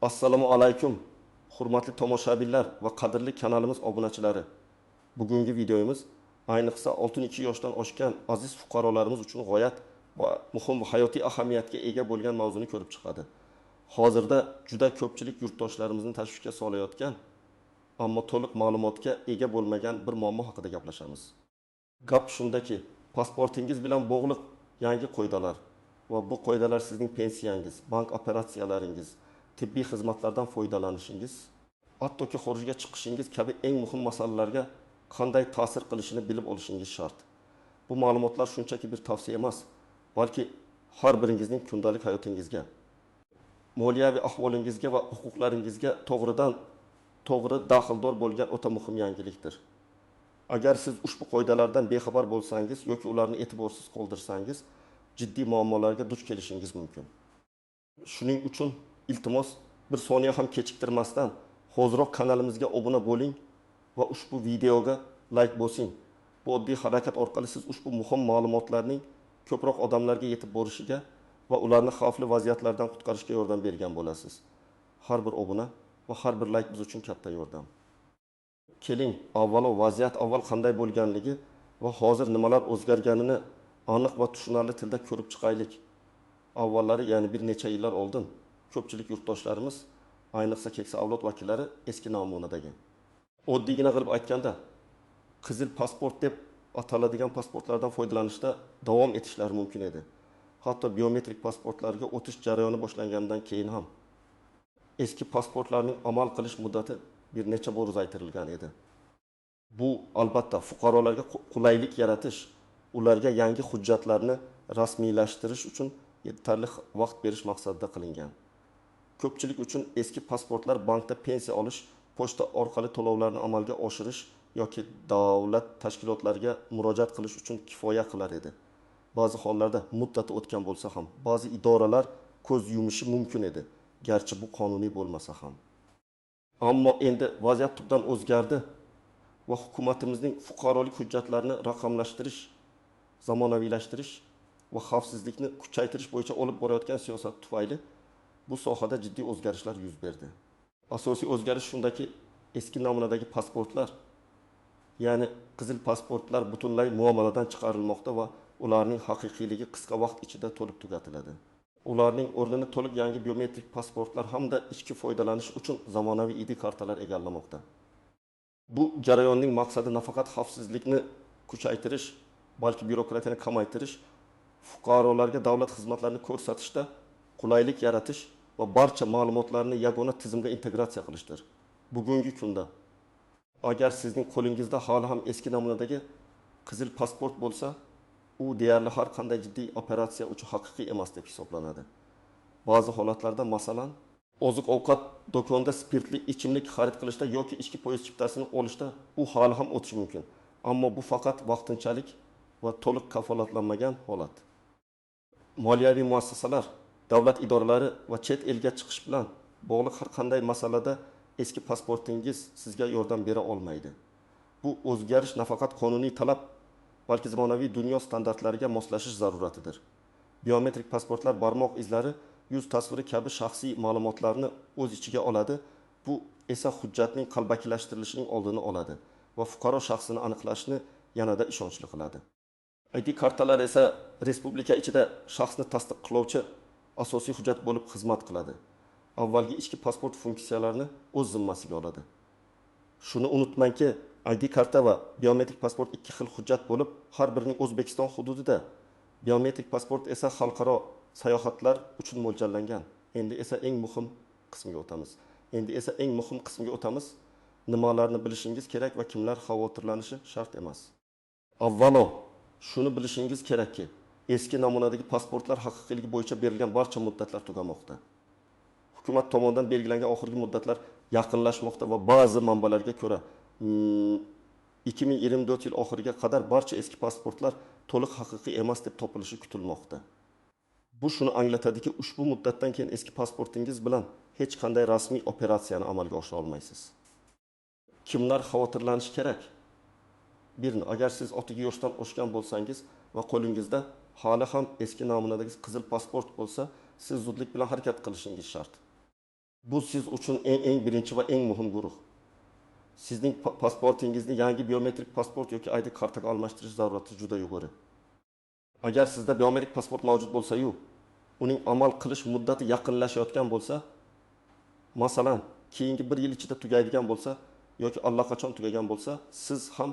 Assalomu alaykum. Hurmatli tomoshabinlar va qadrli kanalimiz obunachilari. Bugungi videomiz ayniqsa 62 yoshdan oshgan aziz fuqarolarimiz uchun g'oyat va muhim hayotiy ahamiyatga ega bo'lgan mavzuni ko'rib chiqadi. Hozirda juda ko'pchilik yurtdoshlarimizni tashvishga solayotgan, ammo to'liq ma'lumotga ega bo'lmagan bir muammo haqida gaplashamiz. Gap shundaki, pasportingiz bilan bog'liq yangi qoidalar va bu qoidalar sizning pensiyangiz, bank operatsiyalaringiz, tibbiy xizmatlardan foydalanishingiz, hattoki xorijga chiqishingiz kabi eng muhim masalalarga qanday ta'sir qilishini bilib olishingiz shart. Bu ma'lumotlar shunchaki bir tavsiya emas, balki har biringizning kundalik hayotingizga, moliyaviy ahvolingizga va huquqlaringizga to'g'ri daxldor bo'lgan o'ta muhim yangilikdir. Agar siz ushbu qoidalardan bexabar bo'lsangiz yoki ularni e'tiborsiz qoldirsangiz, jiddiy muammolarga duch kelishingiz mumkin. Shuning uchun iltimos bir soniya ham kechiktirmasdan hoziroq kanalimizga obuna bo'ling va ushbu videoga like bosing. Bu oddiy harakat orqali siz ushbu muhim ma'lumotlarning ko'proq odamlarga yetib borishiga va ularni xavfli vaziyatlardan qutqarishga yordam bergan bo'lasiz. Har bir obuna va har bir like biz uchun katta yordam. Keling, avvalo vaziyat avval qanday bo'lganligi va hozir nimalar o'zgarganini aniq va tushunarli tilda ko'rib chiqaylik. Avvallari, ya'ni bir necha yillar oldin ko'pchilik yurtdoshlarimiz, ayniqsa keksa avlod vakillari eski namunadagi, oddiygina qilib aytganda, qizil pasport deb ataladigan pasportlardan foydalanishda davom etishlari mumkin edi. Hatto biometrik pasportlarga o'tish jarayoni boshlangandan keyin ham eski pasportlarning amal qilish muddati bir necha bor uzaytirilgan edi. Bu albatta fuqarolarga qulaylik yaratish, ularga yangi hujjatlarni rasmiylashtirish uchun yetarli vaqt berish maqsadida qilingan. Ko'pchilik uchun eski pasportlar bankda pensiya olish, pochta orqali to'lovlarni amalga oshirish yoki davlat tashkilotlariga murojaat qilish uchun kifoya qilar edi. Ba'zi hollarda muddati o'tgan bo'lsa ham, ba'zi idoralar ko'z yumishi mumkin edi, garchi bu qonuniy bo'lmasa ham. Ammo endi vaziyat tubdan o'zgardi va hukumatimizning fuqarolik hujjatlarini raqamlashtirish, zamonaviylashtirish va xavfsizlikni kuchaytirish bo'yicha olib borayotgan siyosat tufayli bu sohada jiddiy o'zgarishlar yuz berdi. Asosiy o'zgarish shundaki, eski namunadagi pasportlar, ya'ni qizil pasportlar butunlay muomaladan chiqarilmoqda va ularning haqiqiyligi qisqa vaqt ichida to'liq tugatiladi. Ularning o'rnini to'liq yangi biometrik pasportlar hamda ichki foydalanish uchun zamonaviy ID kartalar egallamoqda. Bu jarayonning maqsadi nafaqat xavfsizlikni kuchaytirish, balki byurokratiyani kamaytirish, fuqarolarga davlat xizmatlarini ko'rsatishda qulaylik yaratish va barcha ma'lumotlarni yagona tizimga integratsiya qilishdir. Bugungi kunda agar sizning qo'lingizda hali ham eski namunadagi qizil pasport bo'lsa, u deyarli har qanday jiddiy operatsiya uchun haqiqiy emas deb hisoblanadi. Ba'zi holatlarda, masalan, oziq-ovqat do'konda spirtli ichimlik xarid qilishda yoki ichki poyezd chiptasini olishda u hali ham o'tishi mumkin. Ammo bu faqat vaqtinchalik va to'liq kafolatlanmagan holat. Moliyaviy muassasalar, davlat idoralari va chet elga chiqish bilan bog'liq har qanday masalada eski pasportingiz sizga yordam bera olmaydi. Bu o'zgarish nafaqat qonuniy talab, balki zamonaviy dunyo standartlariga moslashish zaruratidir. Biometrik pasportlar barmoq izlari, yuz tasviri kabi shaxsiy ma'lumotlarni o'z ichiga oladi. Bu esa hujjatning qalbakilashtirishining oldini oladi va fuqaro shaxsini aniqlashni yanada ishonchli qiladi. ID kartalar esa respublika ichida shaxsni tasdiqlovchi asosiy hujjat bo'lib xizmat qiladi. Avvalgi ichki pasport funksiyalarini o'z zimmasiga oladi. Shuni unutmangki, ID karta va biometrik pasport ikki xil hujjat bo'lib, har birining O'zbekiston hududida, biometrik pasport esa xalqaro sayohatlar uchun mo'ljallangan. Endi esa eng muhim qismga o'tamiz. Nimalarni bilishingiz kerak va kimlar xavotirlanishi shart emas. Avvalo, shuni bilishingiz kerakki, eski namunadagi pasportlar haqiqiyligi bo'yicha berilgan barcha muddatlar tugamoqda. Hukumat tomonidan belgilangan oxirgi muddatlar yaqinlashmoqda va ba'zi manbalarga ko'ra 2024 yil oxiriga qadar barcha eski pasportlar to'liq haqiqiy emas deb topilishi kutilmoqda. Bu shuni anglatadiki, ushbu muddatdan keyin eski pasportingiz bilan hech qanday rasmiy operatsiyani amalga oshira olmaysiz. Kimlar xavotirlanishi kerak? Agar siz 32 yoshdan oshgan bo'lsangiz va qo'lingizda hali ham eski namunadagi qizil pasport bo'lsa, siz zudlik bilan harakat qilishingiz shart. Bu siz uchun eng birinchi va eng muhim guruh. Sizning pasportingizni yangi biometrik pasport yoki ID kartaga almashtirish zarurati juda yuqori. Agar sizda biometrik pasport mavjud bo'lsa-yu, uning amal qilish muddati yaqinlashayotgan bo'lsa, masalan, keyingi 1 yil ichida tugaydigan bo'lsa yoki allaqachon tugagan bo'lsa, siz ham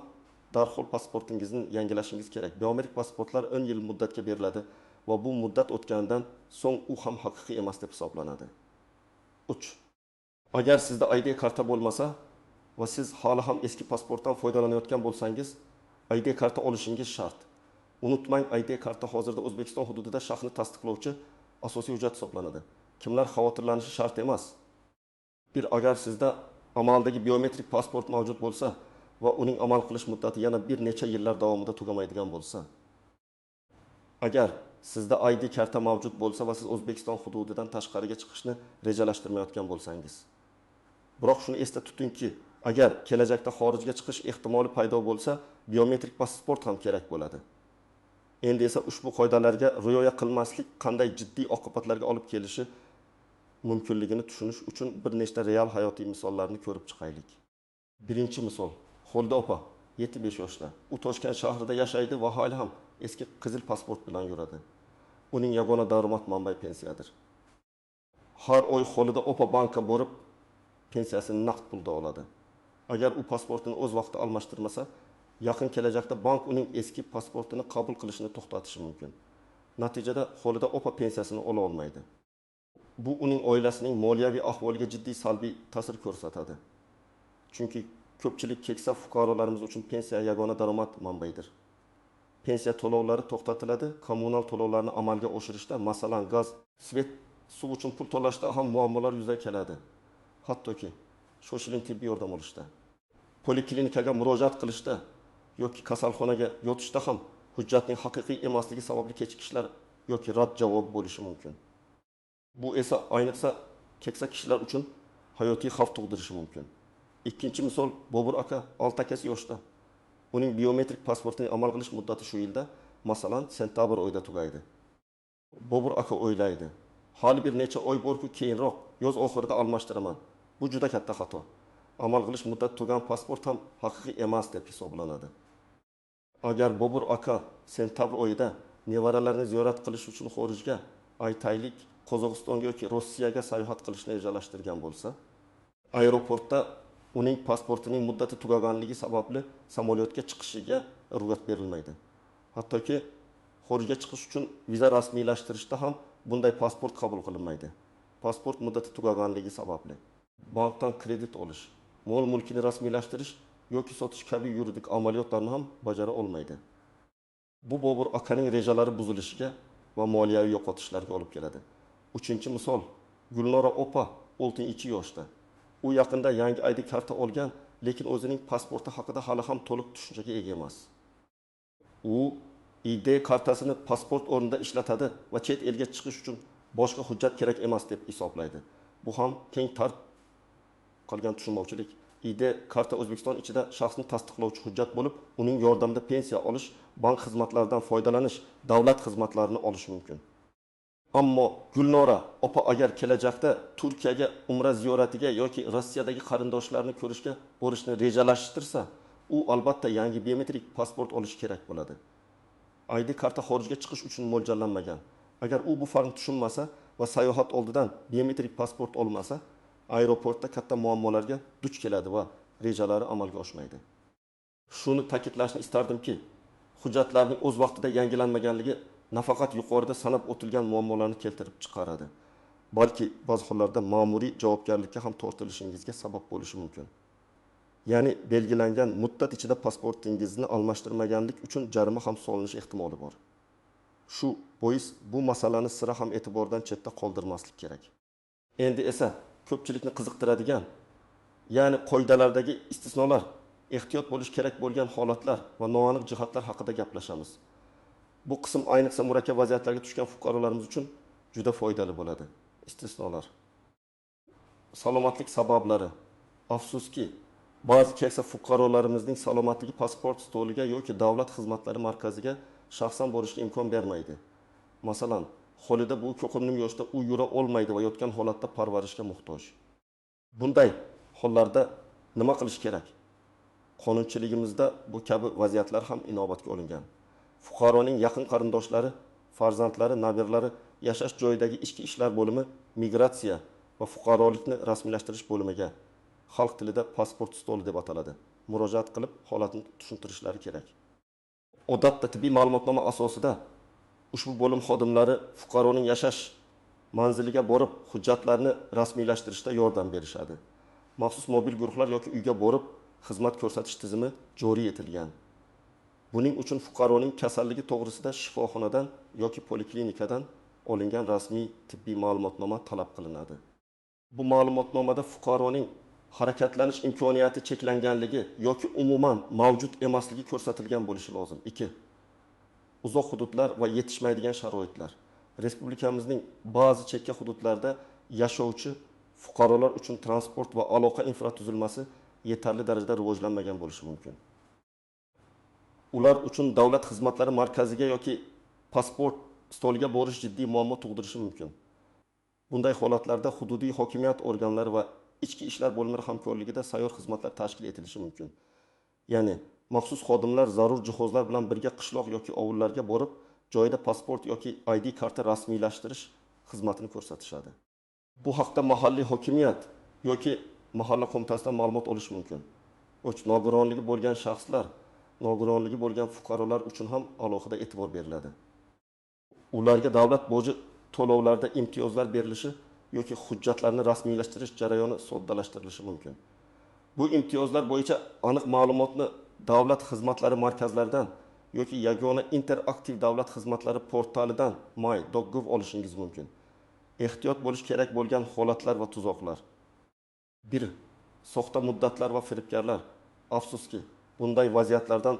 darhol pasportingizni yangilashingiz kerak. Biometrik pasportlar 10 yil muddatga beriladi va bu muddat o'tganidan so'ng u ham haqiqiy emas deb hisoblanadi. 3. Agar sizda ID karta bo'lmasa va siz hali ham eski pasportdan foydalanayotgan bo'lsangiz, ID karta olishingiz shart. Unutmang, ID karta hozirda O'zbekiston hududida shaxsni tasdiqlovchi asosiy hujjat hisoblanadi. Kimlar xavotirlanishi shart emas. Agar sizda amaldagi biometrik pasport mavjud bo'lsa va uning amal qilish muddati yana bir necha yillar davomida tugamaydigan bo'lsa, agar sizda ID karta mavjud bo'lsa va siz O'zbekiston hududidan tashqariga chiqishni rejalashtirmayotgan bo'lsangiz, biroq shuni esda tutingki, agar kelajakda xorijga chiqish ehtimoli paydo bo'lsa, biometrik pasport ham kerak bo'ladi. Endi esa ushbu qoidalarga rioya qilmaslik qanday jiddiy oqibatlarga olib kelishi mumkinligini tushunish uchun bir nechta real hayotiy misollarni ko'rib chiqaylik. Birinchi misol, Xolda opa, 75 yoshda. U Toshkent shahrida yashaydi va hali ham eski qizil pasport bilan yuradi. Uning yagona daromad manbai pensiyadir. Har oy Xolda opa bankka borib, pensiyasini naqd pulda oladi. Agar u pasportini o'z vaqtida almashtirmasa, yaqin kelajakda bank uning eski pasportini qabul qilishni to'xtatishi mumkin. Natijada Xolda opa pensiyasini ola olmaydi. Bu uning oilasining moliyaviy ahvoliga jiddiy salbiy ta'sir ko'rsatadi. Chunki ko'pchilik keksa fuqarolarimiz uchun pensiya yagona daromad manbaidir. Pensiya to'lovlari to'xtatiladi, kommunal to'lovlarni amalga oshirishda, masalan, gaz, svet, suv uchun pul to'lashda ham muammolar yuzaga keladi. Hattoki shoshiling tibbiy yordam olishda, poliklinikaga murojaat qilishda yoki kasalxonaga yotishda ham hujjatning haqiqiy emasligi sababli kechikishlar yoki rad javob bo'lishi mumkin. Bu esa ayniqsa keksa kishilar uchun hayotiy xavf tug'dirishi mumkin. Ikkinchi misol, Bobur aka 6 akasi yoshda. Uning biometrik pasportining amal qilish muddati shu yilda, masalan, sentabr oyida tugaydi. Bobur aka o'ylaydi, hali bir necha oy borku keyinroq yoz oxirida almashtiraman. Bu juda katta xato. Amal qilish muddati tugagan pasport ham haqiqiy emas deb hisoblanadi. Agar Bobur aka sentabr oyida nevaralarini ziyorat qilish uchun xorijga, aytaylik, Qozog'istonga yoki Rossiyaga sayohat qilishni rejalashtirgan bo'lsa, aeroportda uning pasportining muddati tugaganligi sababli samolyotga chiqishiga ruxsat berilmaydi. Hattoki xorijga chiqish uchun viza rasmiylashtirishda ham bunday pasport qabul qilinmaydi. Pasport muddati tugaganligi sababli bankdan kredit olish, mol mulkini rasmiylashtirish yoki sotish kabi yuridik amaliyotlarni ham bajara olmaydi. Bu Bobur akaning rejalari buzilishiga va moliyaviy yo'qotishlarga olib keladi. Uchinchi misol, Gulnora opa 62 yoshda. U yaqinda yangi ID karta olgan, lekin o'zining pasporti haqida hali ham to'liq tushunchaga ega emas. U ID kartasini pasport o'rnida ishlatadi va chet elga chiqish uchun boshqa hujjat kerak emas deb hisoblaydi. Bu ham keng qolgan tushunmovchilik. ID karta O'zbekiston ichida shaxsni tasdiqlovchi hujjat bo'lib, uning yordamida pensiya olish, bank xizmatlaridan foydalanish, davlat xizmatlarini olish mumkin. Ammo Gulnora opa agar kelajakda Turkiyaga umra ziyoratiga yoki Rossiyadagi qarindoshlarini ko'rishga borishni rejalashtirsa, u albatta yangi biometrik pasport olishi kerak bo'ladi. ID karta xorijga chiqish uchun mo'ljallanmagan. Agar u bu farqni tushunmasa va sayohat oldidan biometrik pasport olmasa, aeroportda katta muammolarga duch keladi va rejalari amalga oshmaydi. Shuni ta'kidlashni istardimki, hujjatlarning o'z vaqtida yangilanmaganligi nafaqat yuqorida sanab o'tilgan muammolarni keltirib chiqaradi, balki ba'zi hollarda ma'muriy javobgarlikka ham tortilishingizga sabab bo'lishi mumkin. Ya'ni belgilangan muddat ichida pasportingizni almashtirmaganlik uchun jarima ham solinishi ehtimoli bor. Shu bois bu masalani sira ham e'tibordan chetda qoldirmaslik kerak. Endi esa ko'pchilikni qiziqtiradigan, ya'ni qoidalardagi istisnolar, ehtiyot bo'lish kerak bo'lgan holatlar va noaniq jihatlar haqida gaplashamiz. Bu qism ayniqsa murakkab vaziyatlarga tushgan fuqarolarimiz uchun juda foydali bo'ladi. Istisnolar. Salomatlik sabablari. Afsuski, ba'zi keksa fuqarolarimizning salomatligi pasport stoliga yoki davlat xizmatlari markaziga shaxsan borishga imkon bermaydi. Masalan, Xolida bu ko'qimnim yoshda u yura olmaydi va yotgan holatda parvarishga muhtoj. Bunday hollarda nima qilish kerak? Qonunchiligimizda bu kabi vaziyatlar ham inobatga olingan. Fuqaroning yaqin qarindoshlari, farzandlari, nabiralari yashash joyidagi ichki ishlar bo'limi migratsiya va fuqarolikni rasmiylashtirish bo'limiga xalq tilida pasport stoli deb ataladi. Murojaat qilib, holatni tushuntirishlari kerak. Odatda tibbiy ma'lumotnoma asosida ushbu bo'lim xodimlari fuqaroning yashash manziliga borib, hujjatlarni rasmiylashtirishda yordam berishadi. Maxsus mobil guruhlar yoki uyga borib, xizmat ko'rsatish tizimi joriy etilgan. Buning uchun fuqaroning kasalligi to'g'risida shifoxonadan yoki poliklinikadan olingan rasmiy tibbiy ma'lumotnoma talab qilinadi. Bu ma'lumotnomada fuqaroning harakatlanish imkoniyati cheklanganligi yoki umuman mavjud emasligi ko'rsatilgan bo'lishi lozim. 2. Uzoq hududlar va yetishmaydigan sharoitlar. Respublikamizning ba'zi chekka hududlarda yashovchi fuqarolar uchun transport va aloqa infratuzilmasi yetarli darajada rivojlanmagan bo'lishi mumkin. Ular uchun davlat xizmatlari markaziga yoki pasport stoliga borish jiddiy muammo tug'dirishi mumkin. Bunday holatlarda hududiy hokimiyat organlari va ichki ishlar bo'limlari hamkorligida sayyor xizmatlar tashkil etilishi mumkin. Ya'ni maxsus xodimlar zarur jihozlar bilan birga qishloq yoki ovullarga borib, joyida pasport yoki ID karta rasmiylashtirish xizmatini ko'rsatishadi. Bu haqda mahalliy hokimiyat yoki mahalla qo'mitasidan ma'lumot olish mumkin. Nogironligi bo'lgan shaxslar, nogironligi bo'lgan fuqarolar uchun ham alohida e'tibor beriladi. Ularga davlat boji to'lovlarda imtiyozlar berilishi yoki hujjatlarni rasmiylashtirish jarayoni soddalashtirilishi mumkin. Bu imtiyozlar bo'yicha aniq ma'lumotni davlat xizmatlari markazlaridan yoki yagona interaktiv davlat xizmatlari portalidan my.gov olishingiz mumkin. Ehtiyot bo'lish kerak bo'lgan holatlar va tuzoqlar. 1. Soxta muddatlar va firibgarlar. Afsuski, bunday vaziyatlardan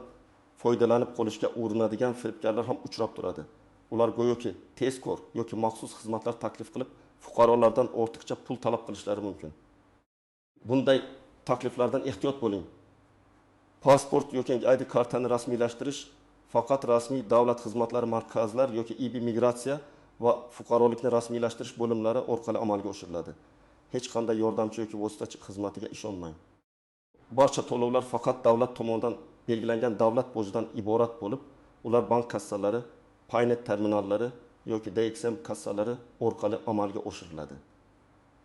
foydalanib qolishga urinadigan firibgarlar ham uchrab turadi. Ular go'yoki tezkor yoki maxsus xizmatlar taklif qilib, fuqarolardan ortiqcha pul talab qilishlari mumkin. Bunday takliflardan ehtiyot bo'ling. Pasport yoki ID kartani rasmiylashtirish faqat rasmiy davlat xizmatlari markazlar yoki IB migratsiya va fuqarolikni rasmiylashtirish bo'limlari orqali amalga oshiriladi. Hech qanday yordamchi yoki vositachi xizmatiga ishonmang. Barcha to'lovlar faqat davlat tomonidan belgilangan davlat bojidan iborat bo'lib, ular bank kassalari, Paynet terminallari yoki DXM kassalari orqali amalga oshiriladi.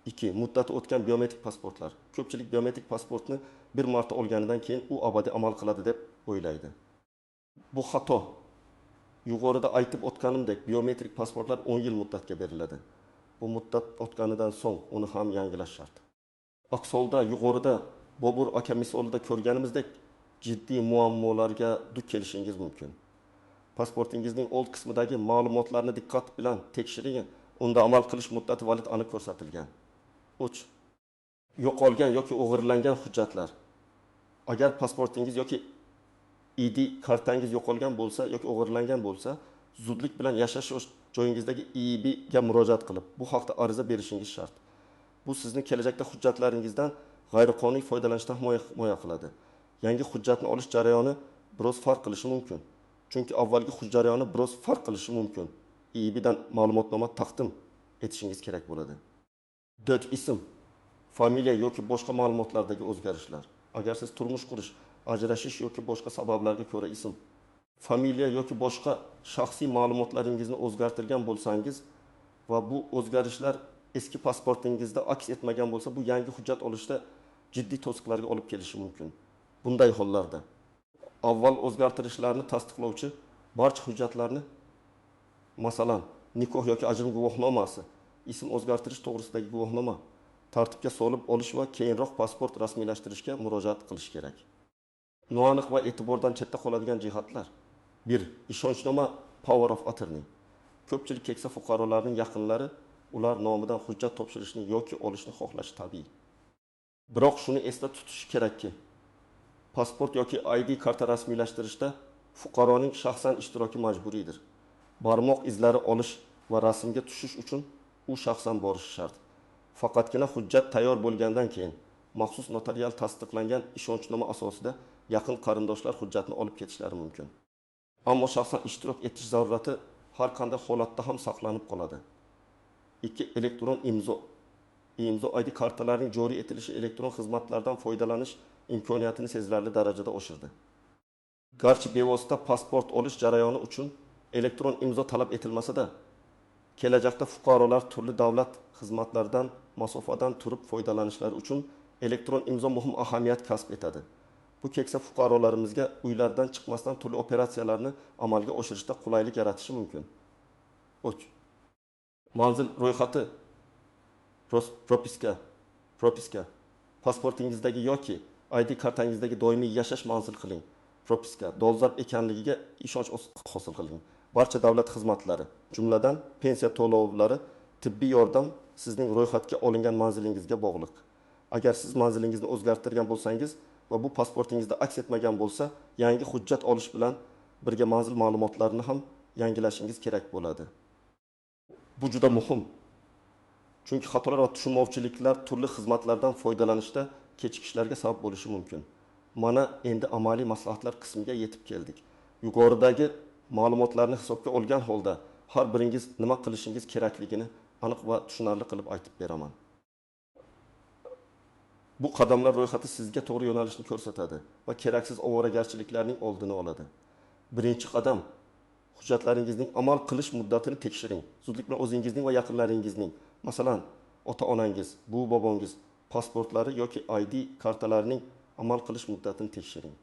2. Muddati o'tgan biometrik pasportlar. Ko'pchilik biometrik pasportni bir marta olganidan keyin u abadiy amal qiladi deb o'ylaydi. Bu xato. Yuqorida aytib o'tganimdek, biometrik pasportlar 10 yil muddatga beriladi. Bu muddat o'tganidan so'ng uni ham yangilash shart. Aks holda yuqorida Bobur aka misolida ko'rganimizdek jiddiy muammolarga duch kelishingiz mumkin. Pasportingizning old qismidagi ma'lumotlarni diqqat bilan tekshiring. Unda amal qilish muddati valid aniq ko'rsatilgan. 3. Yo'qolgan yoki o'g'irlangan hujjatlar. Agar pasportingiz yoki ID kartangiz yo'qolgan bo'lsa yoki o'g'irlangan bo'lsa, zudlik bilan yashash joyingizdagi IIB ga murojaat qilib, bu haqda ariza berishingiz shart. Bu sizni kelajakda hujjatlaringizdan g'ayriqonuniy foydalanishdan himoya qiladi. Yangi hujjatni olish jarayoni biroz farq qilishi mumkin. Chunki avvalgi hujjat jarayoni biroz farq qilishi mumkin. IIBdan ma'lumotnoma taqdim etishingiz kerak bo'ladi. 4. Ism, familiya yoki boshqa ma'lumotlardagi o'zgarishlar. Agar siz turmush qurish, ajrashish yoki boshqa sabablarga ko'ra ism, familiya yoki boshqa shaxsiy ma'lumotlaringizni o'zgartirgan bo'lsangiz va bu o'zgarishlar eski pasportingizda aks etmagan bo'lsa, bu yangi hujjat olishda jiddiy to'siqlarga olib kelishi mumkin. Bunday hollarda avval o'zgartirishlarni tasdiqlovchi barcha hujjatlarni, masalan, nikoh yoki ajrim guvohnomasi, ism o'zgartirish to'g'risidagi guvohnoma tartibga solib olish va keyinroq pasport rasmiylashtirishga murojaat qilish kerak. Noaniq va e'tibordan chetda qoladigan jihatlar. 1. Ishonchnoma power of attorney. Ko'pchilik keksa fuqarolarning yaqinlari ular nomidan hujjat topshirishni yoki olishni xohlashi tabiiy. Biroq shuni esda tutish kerakki, pasport yoki ID karta rasmiylashtirishda fuqaroning shaxsan ishtiroki majburiydir. Barmoq izlari olish va rasmga tushish uchun u shaxsan borishi shart. Faqatgina hujjat tayyor bo'lgandan keyin maxsus notarial tasdiqlangan ishonchnoma asosida yaqin qarindoshlar hujjatni olib ketishlari mumkin. Ammo shaxsan ishtirok etish zarurati har qanday holatda ham saqlanib qoladi. 2. Elektron imzo. imzo ID kartalarining joriy etilishi elektron xizmatlardan foydalanish imkoniyatini sezilarli darajada oshirdi. Garchi bevosita pasport olish jarayoni uchun elektron imzo talab etilmasa-da, kelajakda fuqarolar turli davlat xizmatlaridan masofadan turib foydalanishlari uchun elektron imzo muhim ahamiyat kasb etadi. Bu keksa fuqarolarimizga uylardan chiqmasdan turli operatsiyalarni amalga oshirishda qulaylik yaratishi mumkin. 3. Manzil ro'yxati, propiska. Pasportingizdagi yoki ID kartangizdagi doimiy yashash manzil qiling. Propiska dolzarb ekanligiga ishonch hosil qiling. Barcha davlat xizmatlari, jumladan pensiya to'lovlari, tibbiy yordam sizning ro'yxatga olingan manzilingizga bog'liq. Agar siz manzilingizni o'zgartirgan bo'lsangiz va bu pasportingizda aks etmagan bo'lsa, yangi hujjat olish bilan birga manzil ma'lumotlarini ham yangilashingiz kerak bo'ladi. Bu juda muhim. Chunki xatolar va tushunmovchiliklar turli xizmatlardan foydalanishda kechikishlarga sabab bo'lishi mumkin. Mana endi amaliy maslahatlar qismiga yetib keldik. Yuqoridagi ma'lumotlarni hisobga olgan holda har biringiz nima qilishingiz kerakligini aniq va tushunarli qilib aytib beraman. Bu qadamlar ro'yxati sizga to'g'ri yo'nalishni ko'rsatadi va keraksiz ovoragarchiliklarning oldini oladi. Birinchi qadam, hujjatlaringizning amal qilish muddatini tekshiring. Zudlik bilan o'zingizning va yaqinlaringizning, masalan, ota-onangiz, buvi-bobongiz pasportlari yoki ID kartalarining amal qilish muddatini tekshiring.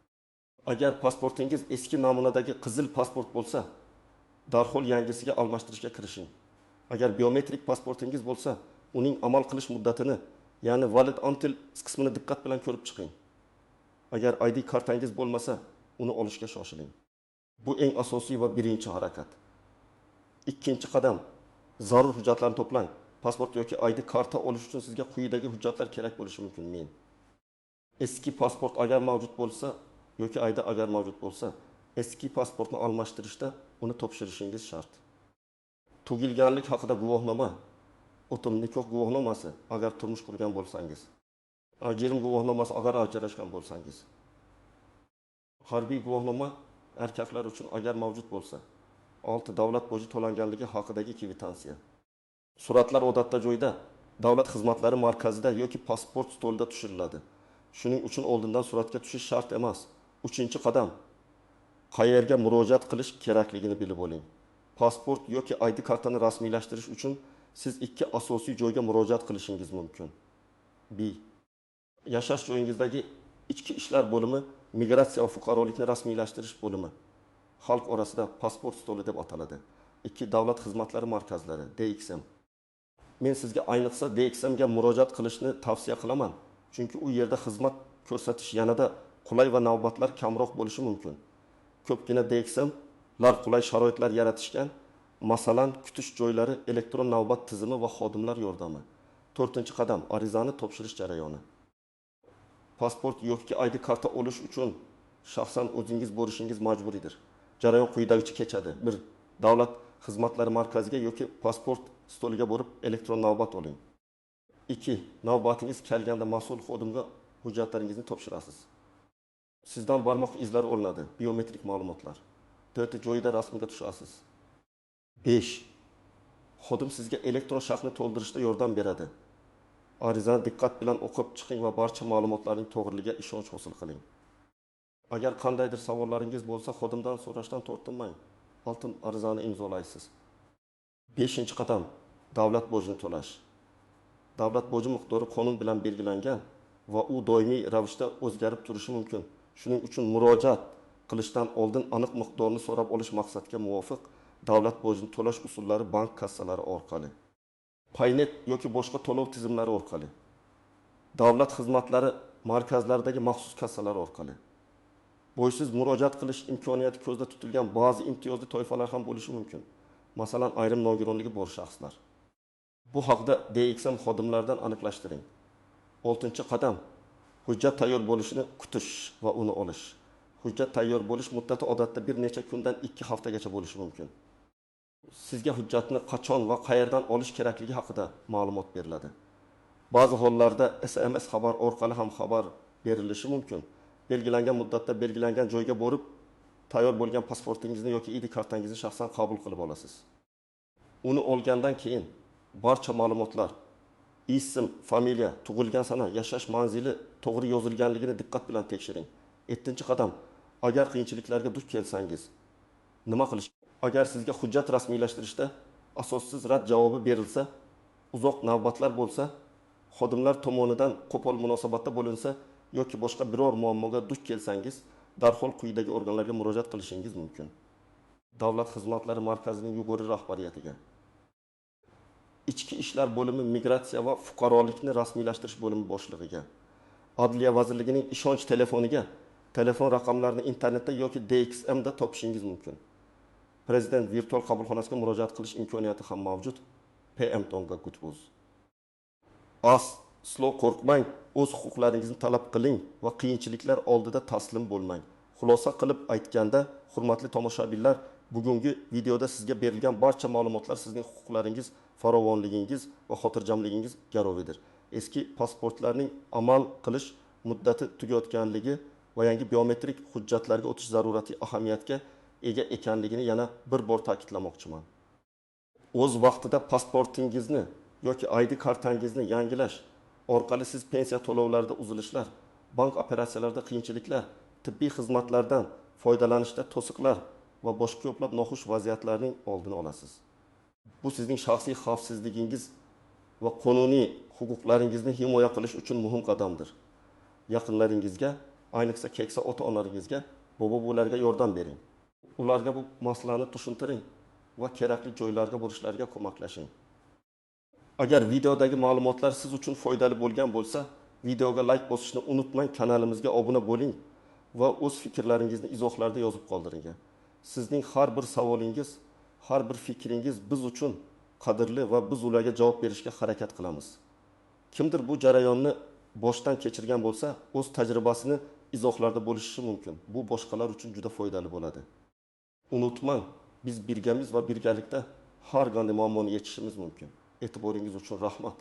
Agar pasportingiz eski namunadagi qizil pasport bo'lsa, darhol yangisiga almashtirishga kirishing. Agar biometrik pasportingiz bo'lsa, uning amal qilish muddatini, ya'ni valid until qismini diqqat bilan ko'rib chiqing. Agar ID kartangiz bo'lmasa, uni olishga shoshiling. Bu eng asosiy va birinchi harakat. Ikkinchi qadam, zarur hujjatlarni to'plang. Pasport yoki ID karta olish uchun sizga quyidagi hujjatlar kerak bo'lishi mumkin. Eski pasport agar mavjud bo'lsa yoki ID agar mavjud bo'lsa, eski pasportni almashtirishda uni topshirishingiz shart. Tug'ilganlik haqida guvohnoma, o'tim nikoh guvohnomasi agar turmush qurgan bo'lsangiz, ajrim guvohnomasi agar ajrashgan bo'lsangiz, harbiy guvohnoma erkaklar uchun agar mavjud bo'lsa, 6 davlat boji to'langanligi haqidagi kvitansiya. Suratlar odatda joyda davlat xizmatlari markazida yoki pasport stolida tushiriladi. Shuning uchun oldindan suratga tushish shart emas. 3-qadam, qayerga murojaat qilish kerakligini bilib oling. Pasport yoki ID kartani rasmiylashtirish uchun siz 2 asosiy joyga murojaat qilishingiz mumkin. Yashash joyingizdagi ichki ishlar bo'limi, migratsiya va fuqarolikni rasmiylashtirish bo'limi. Xalq orasida pasport stoli deb ataladi. 2 davlat xizmatlari markazlari, DXM. Men sizga ayniqsa DXM ga murojaat qilishni tavsiya qilaman. Chunki u yerda xizmat ko'rsatish yanada qulay va navbatlar kamroq bo'lishi mumkin. Ko'pgina DXMlar qulay sharoitlar yaratishgan, masalan, kutish joylari, elektron navbat tizimi va xodimlar yordami. 4-qadam, arizani topshirish jarayoni. Pasport yoki ID karta olish uchun shaxsan o'zingiz borishingiz majburiydir. Jarayon quyidagicha kechadi. 1. Davlat xizmatlari markaziga yoki pasport stoliga borib elektron navbat oling. 2. Navbatingiz kelganda mas'ul xodimga hujjatlaringizni topshirasiz. Sizdan barmoq izlari olinadi, biometrik ma'lumotlar. 4. Joyida rasmga tushasiz. 5. Xodim sizga elektron sharhni to'ldirishda yordam beradi. Arizani diqqat bilan o'qib chiqing va barcha ma'lumotlarning to'g'riligiga ishonch hosil qiling. Agar qandaydir savollaringiz bo'lsa, xodimdan so'rashdan tortinmang. Oltin arizani imzolaysiz. 5-qadam, davlat bojini to'lash. Davlat boji miqdori qonun bilan belgilangan va u doimiy ravishda o'zgarib turishi mumkin. Shuning uchun murojaat qilishdan oldin aniq miqdorni so'rab olish maqsadga muvofiq davlat bojini to'lash usullari bank kassalari orqali, Paynet yoki boshqa to'lov tizimlari orqali, davlat xizmatlari markazlaridagi maxsus kassalar orqali. Bo'ysiz murojaat qilish imkoniyati ko'zda tutilgan ba'zi imtiyozli toifalar ham bo'lishi mumkin. Masalan, ayrim nogironligi bor shaxslar. Bu haqda DXM xodimlaridan aniqlashtiring. 6-qadam, hujjat tayyor bo'lishini kutish va uni olish. Hujjat tayyor bo'lish muddati odatda bir necha kundan 2 haftagacha bo'lishi mumkin. Sizga hujjatni qachon va qayerdan olish kerakligi haqida ma'lumot beriladi. Ba'zi hollarda SMS xabar orqali ham xabar berilishi mumkin. Belgilangan muddatda belgilangan joyga borib, tayyor bo'lgan pasportingizni yoki ID kartangizni shaxsan qabul qilib olasiz. Uni olgandan keyin barcha ma'lumotlar, ism, familiya, tug'ilgan sana, yashash manzili to'g'ri yozilganligini diqqat bilan tekshiring. 7-qadam, agar qiyinchiliklarga duch kelsangiz, nima qilish? Agar sizga hujjat rasmiylashtirishda asossiz rad javobi berilsa, uzoq navbatlar bo'lsa, xodimlar tomonidan qo'pol munosabatda bo'linsa yoki boshqa biror muammoga duch kelsangiz, darhol quyidagi organlarga murojaat qilishingiz mumkin. Davlat xizmatlari markazining yuqori rahbariyatiga, Ichki ishlar bo'limi migratsiya va fuqarolikni rasmiylashtirish bo'limi boshlig'iga, Adliya vazirligining ishonch telefoniga, telefon raqamlarini internetda yoki DXM da topishingiz mumkin. Prezident virtual qabulxonasiga murojaat qilish imkoniyati ham mavjud. PM.gutbuz. Aslo qo'rqmang, o'z huquqlaringizni talab qiling va qiyinchiliklar oldida taslim bo'lmang. Xulosa qilib aytganda, hurmatli tomoshabinlar, bugungi videoda sizga berilgan barcha ma'lumotlar sizning huquqlaringiz, farovonligingiz va xotirjamligingiz garovidir. Eski pasportlarning amal qilish muddati tugayotganligi va yangi biometrik hujjatlarga o'tish zarurati ahamiyatga ega ekanligini yana bir bor ta'kidlamoqchiman. O'z vaqtida pasportingizni yoki ID kartangizni yangilash orqali siz pensiya to'lovlarida uzilishlar, bank operatsiyalarida qiyinchiliklar, tibbiy xizmatlardan foydalanishda to'siqlar va boshqa ko'plab noxush vaziyatlarning oldini olasiz. Bu sizning shaxsiy xavfsizligingiz va qonuniy huquqlaringizni himoya qilish uchun muhim qadamdir. Yaqinlaringizga, ayniqsa keksa ota-onalaringizga, bobo-buvilarga yordam bering. Ularga bu masalani tushuntiring va kerakli joylarga borishlariga ko'maklashing. Agar videodagi ma'lumotlar siz uchun foydali bo'lgan bo'lsa, videoga like bosishni unutmang, kanalimizga obuna bo'ling va o'z fikrlaringizni izohlarda yozib qoldiring. Sizning har bir savolingiz, har bir fikringiz biz uchun qadrli va biz ularga javob berishga harakat qilamiz. Kimdir bu jarayonni boshdan kechirgan bo'lsa, o'z tajribasini izohlarda bo'lishishi mumkin. Bu boshqalar uchun juda foydali bo'ladi. Unutmang, biz birgamiz va birgalikda har qanday muammoni yechishimiz mumkin. E'tiboringiz uchun rahmat.